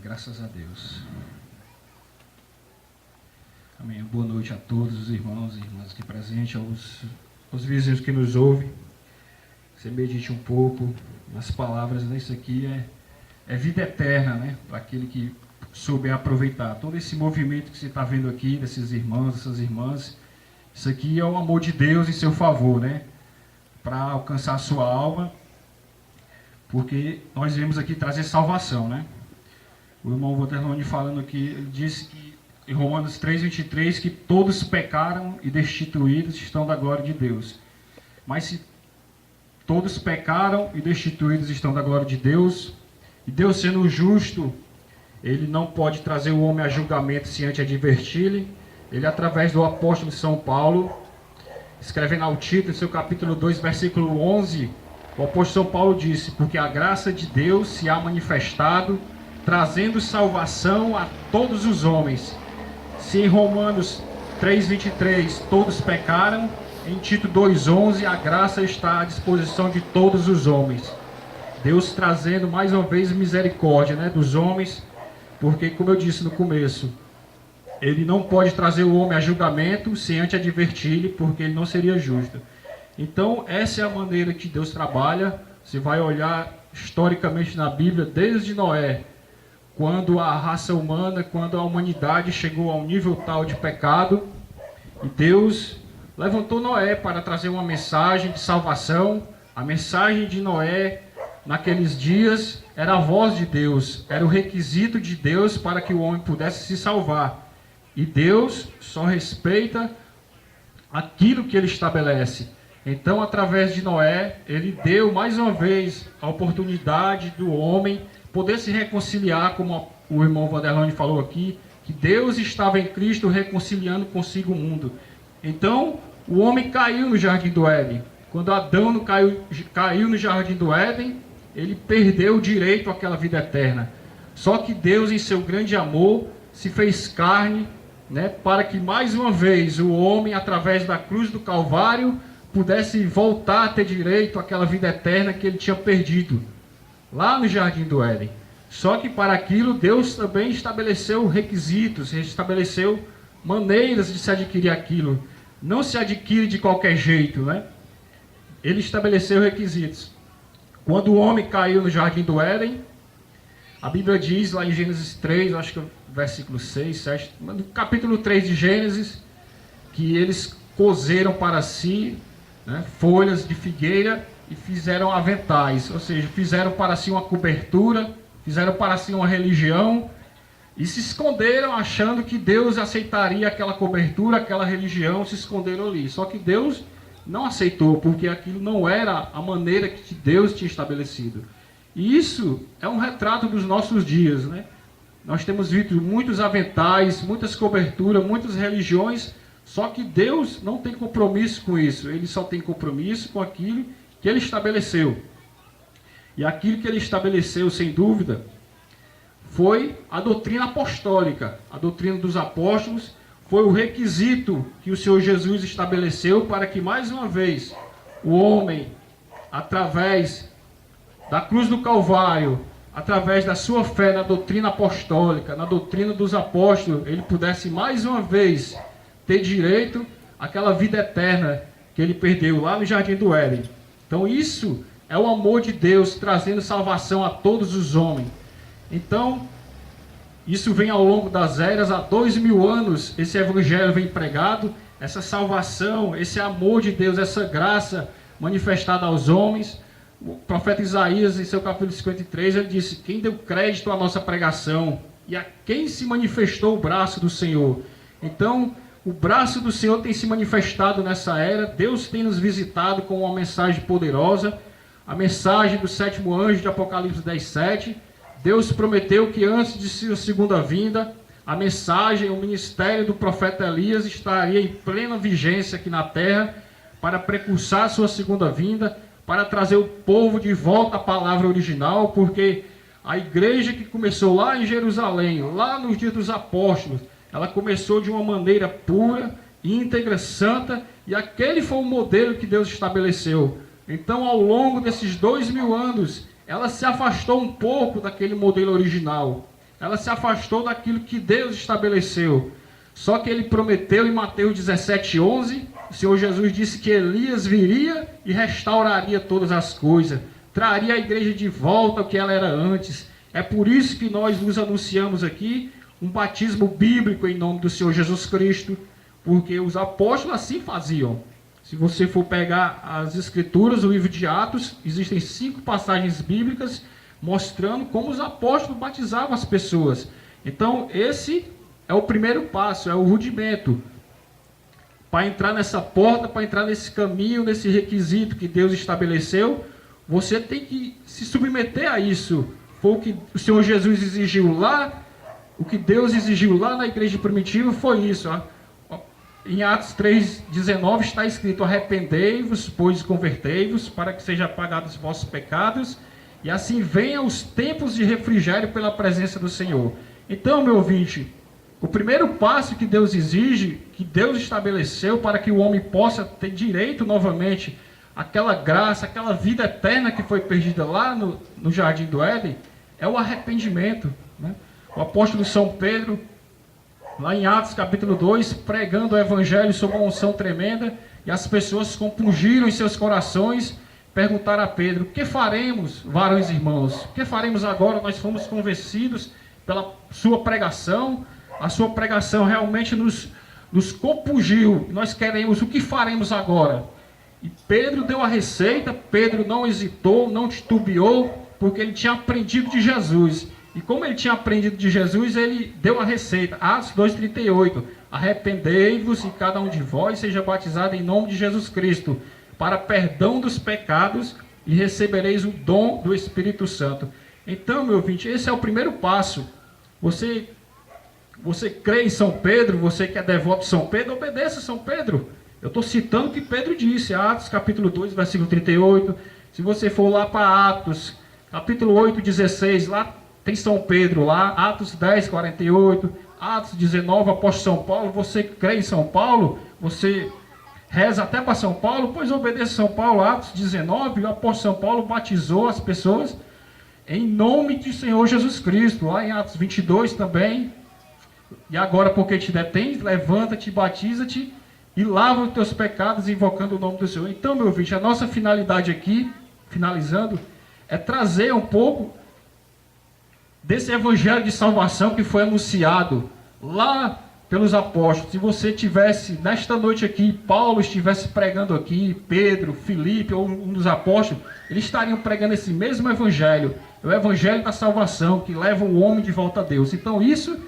Graças a Deus. Amém. Boa noite a todos os irmãos e irmãs aqui presentes, aos vizinhos que nos ouvem. Você medite um pouco nas palavras, né? Isso aqui é vida eterna, né? Para aquele que souber aproveitar. Todo esse movimento que você está vendo aqui, desses irmãos, dessas irmãs, isso aqui é o amor de Deus em seu favor, né? Para alcançar a sua alma, porque nós viemos aqui trazer salvação, né? O irmão Waterlone falando aqui, ele disse que em Romanos 3:23 que todos pecaram e destituídos estão da glória de Deus. Mas se todos pecaram e destituídos estão da glória de Deus, e Deus sendo justo, Ele não pode trazer o homem a julgamento sem antes advertir-lhe. Ele, através do apóstolo São Paulo, escrevendo ao Tito, em seu capítulo 2, versículo 11, o apóstolo São Paulo disse: porque a graça de Deus se há manifestado, trazendo salvação a todos os homens. Se em Romanos 3:23 todos pecaram, em Tito 2:11 a graça está à disposição de todos os homens. Deus trazendo mais uma vez misericórdia, né, dos homens, porque, como eu disse no começo, Ele não pode trazer o homem a julgamento sem antes advertir-lhe, porque ele não seria justo. Então, essa é a maneira que Deus trabalha. Você vai olhar historicamente na Bíblia, desde Noé, quando a raça humana, quando a humanidade chegou a um nível tal de pecado, e Deus levantou Noé para trazer uma mensagem de salvação. A mensagem de Noé, naqueles dias, era a voz de Deus, era o requisito de Deus para que o homem pudesse se salvar. E Deus só respeita aquilo que Ele estabelece. Então, através de Noé, Ele deu mais uma vez a oportunidade do homem poder se reconciliar, como o irmão Waterlone falou aqui, que Deus estava em Cristo reconciliando consigo o mundo. Então, o homem caiu no Jardim do Éden. Quando Adão caiu no Jardim do Éden, ele perdeu o direito àquela vida eterna. Só que Deus, em seu grande amor, se fez carne, né, para que mais uma vez o homem, através da cruz do Calvário, pudesse voltar a ter direito àquela vida eterna que ele tinha perdido lá no Jardim do Éden. Só que para aquilo Deus também estabeleceu requisitos, estabeleceu maneiras de se adquirir aquilo. Não se adquire de qualquer jeito, né? Ele estabeleceu requisitos. Quando o homem caiu no Jardim do Éden, a Bíblia diz lá em Gênesis 3, acho que é o versículo 6, 7, no capítulo 3 de Gênesis, que eles cozeram para si, né, folhas de figueira e fizeram aventais, ou seja, fizeram para si uma cobertura, fizeram para si uma religião e se esconderam achando que Deus aceitaria aquela cobertura, aquela religião, se esconderam ali. Só que Deus não aceitou, porque aquilo não era a maneira que Deus tinha estabelecido. E isso é um retrato dos nossos dias, né? Nós temos visto muitos aventais, muitas coberturas, muitas religiões, só que Deus não tem compromisso com isso. Ele só tem compromisso com aquilo que Ele estabeleceu. E aquilo que Ele estabeleceu, sem dúvida, foi a doutrina apostólica. A doutrina dos apóstolos foi o requisito que o Senhor Jesus estabeleceu para que, mais uma vez, o homem, através da cruz do Calvário, através da sua fé na doutrina apostólica, na doutrina dos apóstolos, ele pudesse mais uma vez ter direito àquela vida eterna que ele perdeu lá no Jardim do Éden. Então isso é o amor de Deus trazendo salvação a todos os homens. Então, isso vem ao longo das eras, há 2000 anos, esse evangelho vem pregado, essa salvação, esse amor de Deus, essa graça manifestada aos homens. O profeta Isaías, em seu capítulo 53, ele disse: quem deu crédito à nossa pregação e a quem se manifestou o braço do Senhor. Então, o braço do Senhor tem se manifestado nessa era. Deus tem nos visitado com uma mensagem poderosa, a mensagem do sétimo anjo de Apocalipse 10:7. Deus prometeu que antes de sua segunda vinda, a mensagem, o ministério do profeta Elias estaria em plena vigência aqui na terra para precursar sua segunda vinda, para trazer o povo de volta à palavra original, porque a igreja que começou lá em Jerusalém, lá nos dias dos apóstolos, ela começou de uma maneira pura, íntegra, santa, e aquele foi o modelo que Deus estabeleceu. Então, ao longo desses 2000 anos, ela se afastou um pouco daquele modelo original. ela se afastou daquilo que Deus estabeleceu. Só que ele prometeu em Mateus 17:11, o Senhor Jesus disse que Elias viria e restauraria todas as coisas, traria a igreja de volta ao que ela era antes. É por isso que nós nos anunciamos aqui um batismo bíblico em nome do Senhor Jesus Cristo, porque os apóstolos assim faziam. Se você for pegar as escrituras, o livro de Atos, existem 5 passagens bíblicas mostrando como os apóstolos batizavam as pessoas. Então, esse é o primeiro passo, é o rudimento. Para entrar nessa porta, para entrar nesse caminho, nesse requisito que Deus estabeleceu, você tem que se submeter a isso. Foi o que o Senhor Jesus exigiu lá, o que Deus exigiu lá na igreja primitiva foi isso. Em Atos 3:19 está escrito: arrependei-vos, pois convertei-vos, para que sejam apagados os vossos pecados, e assim venham os tempos de refrigério pela presença do Senhor. Então, meu ouvinte, o primeiro passo que Deus exige, que Deus estabeleceu para que o homem possa ter direito novamente àquela graça, aquela vida eterna que foi perdida lá no Jardim do Éden, é o arrependimento, né? O apóstolo São Pedro, lá em Atos capítulo 2, pregando o evangelho sob uma unção tremenda, e as pessoas compungiram em seus corações, perguntaram a Pedro: que faremos, varões irmãos? O que faremos agora? Nós fomos convencidos pela sua pregação, a sua pregação realmente nos compungiu, nós queremos, o que faremos agora? E Pedro deu a receita. Pedro não hesitou, não titubeou, porque ele tinha aprendido de Jesus. E como ele tinha aprendido de Jesus, ele deu a receita. Atos 2:38. Arrependei-vos e cada um de vós seja batizado em nome de Jesus Cristo, para perdão dos pecados, e recebereis o dom do Espírito Santo. Então, meu ouvinte, esse é o primeiro passo. Você crê em São Pedro, você que é devoto de São Pedro, obedeça São Pedro. Eu estou citando o que Pedro disse, Atos capítulo 2, versículo 38. Se você for lá para Atos, capítulo 8, 16, lá tem São Pedro lá, Atos 10, 48, Atos 19, apóstolo São Paulo. Você crê em São Paulo? Você reza até para São Paulo? Pois obedeça São Paulo. Atos 19, o apóstolo São Paulo batizou as pessoas em nome do Senhor Jesus Cristo. Lá em Atos 22 também. E agora, porque te detens, levanta-te, batiza-te e lava os teus pecados, invocando o nome do Senhor. Então, meu ouvinte, a nossa finalidade aqui, finalizando, é trazer um pouco desse evangelho de salvação que foi anunciado lá pelos apóstolos. Se você tivesse, nesta noite aqui, Paulo estivesse pregando aqui, Pedro, Filipe ou um dos apóstolos, eles estariam pregando esse mesmo evangelho, o evangelho da salvação, que leva o homem de volta a Deus. Então isso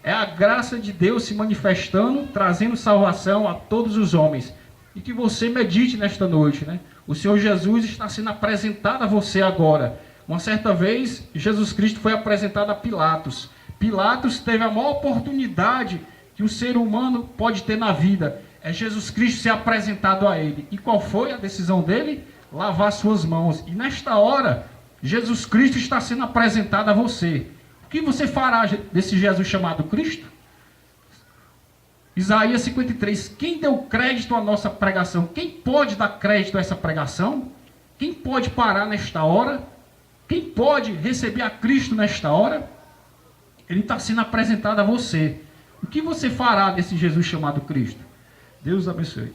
é a graça de Deus se manifestando, trazendo salvação a todos os homens. E que você medite nesta noite, né? O Senhor Jesus está sendo apresentado a você agora. Uma certa vez, Jesus Cristo foi apresentado a Pilatos. Pilatos teve a maior oportunidade que um ser humano pode ter na vida. É Jesus Cristo ser apresentado a ele. E qual foi a decisão dele? Lavar suas mãos. E nesta hora, Jesus Cristo está sendo apresentado a você. O que você fará desse Jesus chamado Cristo? Isaías 53. Quem deu crédito à nossa pregação? Quem pode dar crédito a essa pregação? Quem pode parar nesta hora? Quem pode receber a Cristo nesta hora? Ele está sendo apresentado a você. O que você fará desse Jesus chamado Cristo? Deus abençoe.